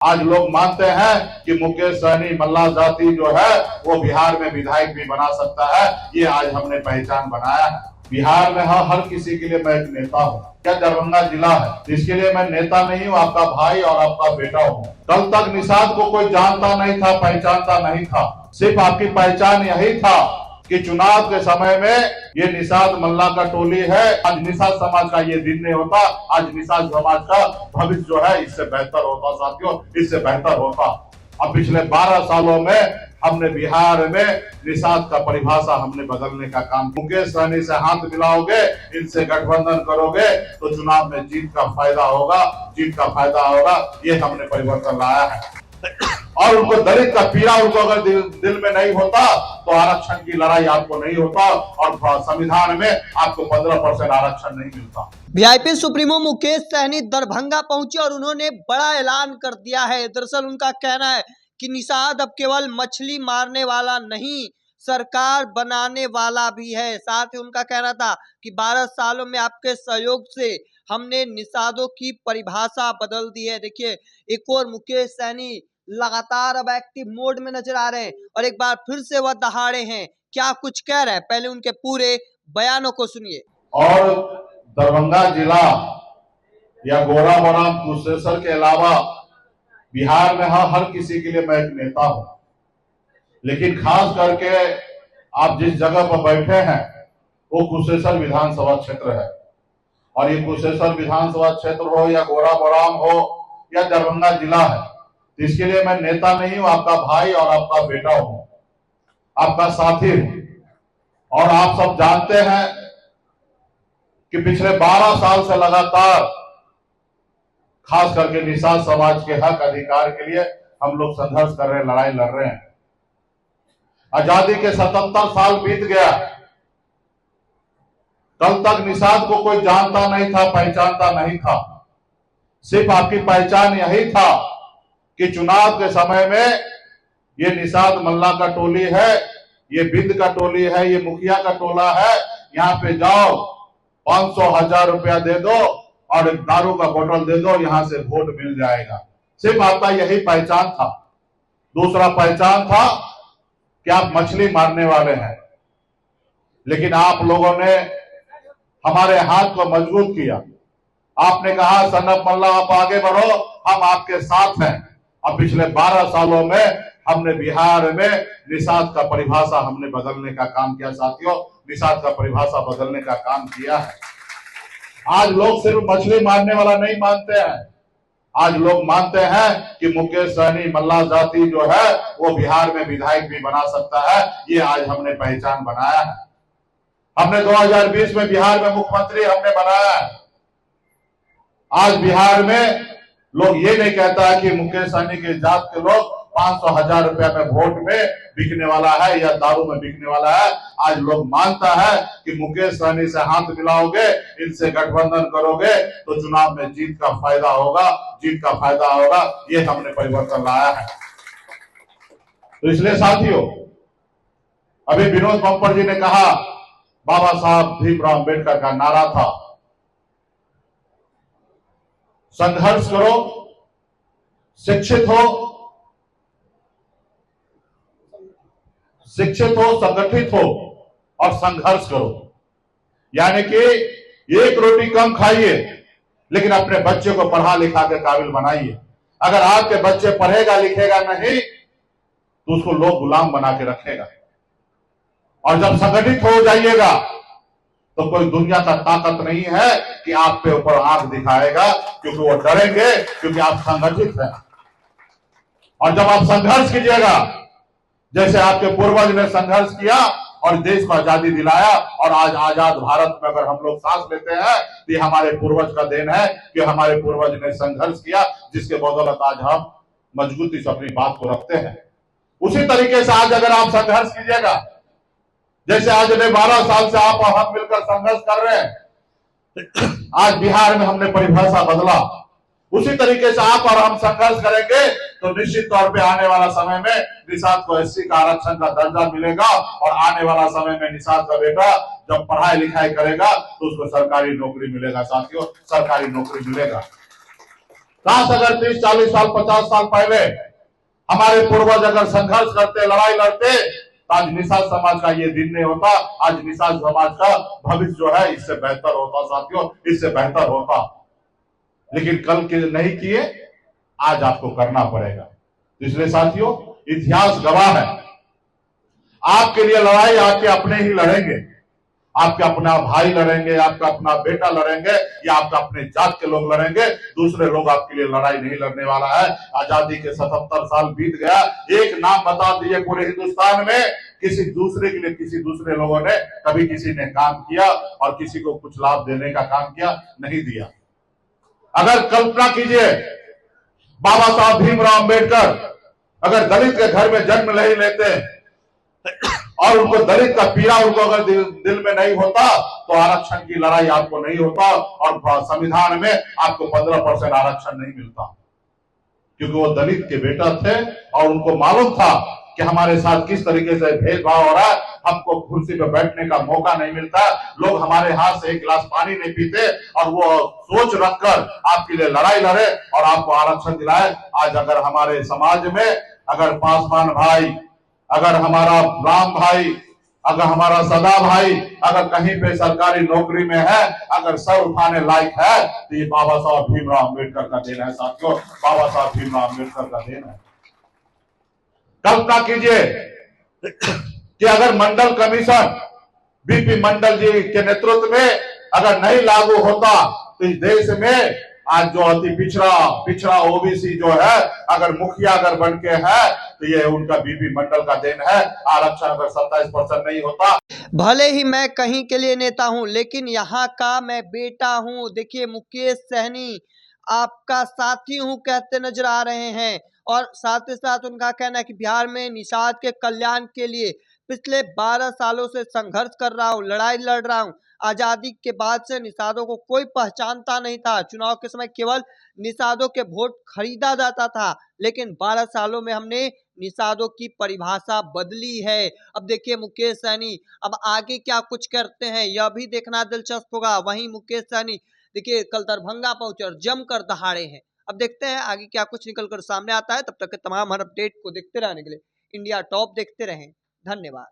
आज लोग मानते हैं कि मुकेश सहनी मल्ला जाति जो है वो बिहार में विधायक भी बना सकता है। ये आज हमने पहचान बनाया है। बिहार में हर किसी के लिए मैं एक नेता हूँ। क्या दरभंगा जिला है, इसके लिए मैं नेता नहीं हूँ, आपका भाई और आपका बेटा हूँ। कल तक निषाद को कोई जानता नहीं था, पहचानता नहीं था। सिर्फ आपकी पहचान यही था कि चुनाव के समय में ये निषाद मल्ला का टोली है। आज निषाद समाज का ये दिन नहीं होता, आज निषाद समाज का भविष्य जो है इससे बेहतर होता साथियों, इससे बेहतर होता। अब पिछले 12 सालों में हमने बिहार में निषाद का परिभाषा हमने बदलने का काम। मुकेश सहनी से हाथ मिलाओगे, इनसे गठबंधन करोगे तो चुनाव में जीत का फायदा होगा, जीत का फायदा होगा। ये हमने परिवर्तन लाया है। और उनको दलित का पीड़ा उनको अगर दिल में नहीं होता तो आरक्षण की लड़ाई आपको नहीं होता और संविधान में आपको 15% आरक्षण नहीं मिलता। वीआईपी सुप्रीमो मुकेश सहनी दरभंगा पहुंचे और उन्होंने बड़ा ऐलान कर दिया है। दरअसल उनका कहना है कि निषाद अब केवल मछली मारने वाला नहीं, सरकार बनाने वाला भी है। साथ ही उनका कहना था कि 12 सालों में आपके सहयोग से हमने निषादों की परिभाषा बदल दी है। देखिए, एक और मुकेश सहनी लगातार अब एक्टिव मोड में नजर आ रहे हैं और एक बार फिर से वह दहाड़े हैं। क्या कुछ कह रहे हैं, पहले उनके पूरे बयानों को सुनिए। और दरभंगा जिला या गोराबोराम कुशेश्वर के अलावा बिहार में हर किसी के लिए मैं एक नेता हूं, लेकिन खास करके आप जिस जगह पर बैठे हैं वो कुशेश्वर विधानसभा क्षेत्र है। और ये कुशेश्वर विधानसभा क्षेत्र हो या गोराबोराम हो या दरभंगा जिला है, इसके लिए मैं नेता नहीं हूं, आपका भाई और आपका बेटा हूं, आपका साथी हूं। और आप सब जानते हैं कि पिछले 12 साल से लगातार खास करके निषाद समाज के हक अधिकार के लिए हम लोग संघर्ष कर रहे हैं, लड़ाई लड़ रहे हैं। आजादी के 77 साल बीत गया। कल तक निषाद को कोई जानता नहीं था, पहचानता नहीं था। सिर्फ आपकी पहचान यही था कि चुनाव के समय में ये निषाद मल्ला का टोली है, ये बिंद का टोली है, ये मुखिया का टोला है। यहाँ पे जाओ, 500,000 रुपया दे दो और एक दारू का बोतल दे दो, यहां से वोट मिल जाएगा। सिर्फ आपका यही पहचान था। दूसरा पहचान था कि आप मछली मारने वाले हैं। लेकिन आप लोगों ने हमारे हाथ को मजबूत किया। आपने कहा सन्नत मल्ला आप आगे बढ़ो, हम आपके साथ हैं। अब पिछले 12 सालों में हमने बिहार में निषाद का परिभाषा हमने बदलने का काम किया साथियों, निषाद का परिभाषा बदलने का काम किया है। आज लोग सिर्फ मछली मारने वाला नहीं मानते हैं, आज लोग मानते हैं कि मुकेश सहनी मल्ला जाति जो है वो बिहार में विधायक भी बना सकता है। ये आज हमने पहचान बनाया है। हमने 2020 में बिहार में मुख्यमंत्री हमने बनाया है। आज बिहार में लोग ये नहीं कहता है कि मुकेश सहनी के जात के लोग 500,000 रुपया में वोट में बिकने वाला है या दारू में बिकने वाला है। आज लोग मानता है कि मुकेश सहनी से हाथ मिलाओगे, इनसे गठबंधन करोगे तो चुनाव में जीत का फायदा होगा, जीत का फायदा होगा। ये हमने परिवर्तन लाया है। तो इसलिए साथियों, अभी विनोद बम्पर जी ने कहा, बाबा साहब भीमराव अम्बेडकर का नारा था, संघर्ष करो, शिक्षित हो, संगठित हो और संघर्ष करो। यानी कि एक रोटी कम खाइए लेकिन अपने बच्चे को पढ़ा लिखा के काबिल बनाइए। अगर आपके बच्चे पढ़ेगा लिखेगा नहीं तो उसको लोग गुलाम बना के रखेगा। और जब संगठित हो जाइएगा तो कोई दुनिया का ताकत नहीं है कि आप पे ऊपर आंख दिखाएगा, क्योंकि वो डरेंगे, क्योंकि आप संगठित हैं। और जब आप संघर्ष कीजिएगा, जैसे आपके पूर्वज ने संघर्ष किया और देश को आजादी दिलाया, और आज आजाद भारत में अगर हम लोग सांस लेते हैं तो ये हमारे पूर्वज का देन है कि हमारे पूर्वज ने संघर्ष किया, जिसके बदौलत आज हम मजबूती से अपनी बात को रखते हैं। उसी तरीके से आज अगर आप संघर्ष कीजिएगा, जैसे आज 12 साल से आप और हम मिलकर संघर्ष कर रहे हैं, आज बिहार में हमने परिभाषा बदला, उसी तरीके से आप और हम संघर्ष करेंगे तो निश्चित तौर पे आने वाला समय में निषाद को एससी का आरक्षण का दर्जा मिलेगा। और आने वाला समय में निषाद का बेटा जब पढ़ाई लिखाई करेगा तो उसको सरकारी नौकरी मिलेगा साथियों, सरकारी नौकरी मिलेगा। काश अगर 30, 40 साल, 50 साल पहले हमारे पूर्वज अगर संघर्ष करते, लड़ाई लड़ते, तो आज निषाद समाज का ये दिन नहीं होता। आज निषाद समाज का भविष्य जो है इससे बेहतर होता साथियों, इससे बेहतर होता। लेकिन कल के नहीं किए, आज आपको करना पड़ेगा। इसलिए साथियों, इतिहास गवाह है, आपके लिए लड़ाई आपके अपने ही लड़ेंगे, आपके अपना भाई लड़ेंगे, आपका अपना बेटा लड़ेंगे, या आपका अपने जात के लोग लड़ेंगे। दूसरे लोग आपके लिए लड़ाई नहीं लड़ने वाला है। आजादी के 77 साल बीत गया, एक नाम बता दिए पूरे हिंदुस्तान में किसी दूसरे के लिए किसी दूसरे लोगों ने कभी किसी ने काम किया और किसी को कुछ लाभ देने का काम किया? नहीं दिया। अगर कल्पना कीजिए, बाबा साहब भीमराव अंबेडकर अगर दलित के घर में जन्म नहीं लेते और उनको दलित का पीड़ा उनको अगर दिल में नहीं होता, तो आरक्षण की लड़ाई आपको नहीं होता और संविधान में आपको 15% आरक्षण नहीं मिलता। क्योंकि वो दलित के बेटा थे और उनको मालूम था कि हमारे साथ किस तरीके से भेदभाव हो रहा है, हमको कुर्सी पर बैठने का मौका नहीं मिलता, लोग हमारे हाथ से एक गिलास पानी नहीं पीते, और वो सोच रखकर आपके लिए लड़ाई लड़े और आपको आरक्षण दिलाए। आज अगर हमारे समाज में अगर पासवान भाई, अगर हमारा राम भाई, अगर हमारा सदा भाई अगर कहीं पे सरकारी नौकरी में है, अगर सर उठाने लायक है, तो ये बाबा साहब भीमराव अंबेडकर का देन है साथियों, बाबा साहब भीमराव अंबेडकर का देन है। कल्पना कीजिए कि अगर मंडल कमीशन बीपी मंडल जी के नेतृत्व में अगर नहीं लागू होता, तो इस देश में आज जो अति पिछड़ा ओबीसी जो है अगर मुखिया अगर बन के है, तो ये उनका बीपी मंडल का देन है। आरक्षण अगर 27% नहीं होता। भले ही मैं कहीं के लिए नेता हूं, लेकिन यहाँ का मैं बेटा हूं। देखिए, मुकेश सहनी आपका साथी हूं कहते नजर आ रहे हैं, और साथ ही साथ उनका कहना है कि बिहार में निषाद के कल्याण के लिए पिछले 12 सालों से संघर्ष कर रहा हूं, लड़ाई लड़ रहा हूं। आजादी के बाद से निषादों को कोई पहचानता नहीं था। चुनाव के समय केवल निषादों के वोट खरीदा जाता था, लेकिन 12 सालों में हमने निषादों की परिभाषा बदली है। अब देखिए मुकेश सहनी अब आगे क्या कुछ करते हैं, यह भी देखना दिलचस्प होगा। वहीं मुकेश सहनी देखिए कल दरभंगा पहुंचे और जमकर दहाड़े हैं। अब देखते हैं आगे क्या कुछ निकलकर सामने आता है। तब तक के तमाम हर अपडेट को देखते रहने के लिए इंडिया टॉप देखते रहें। धन्यवाद।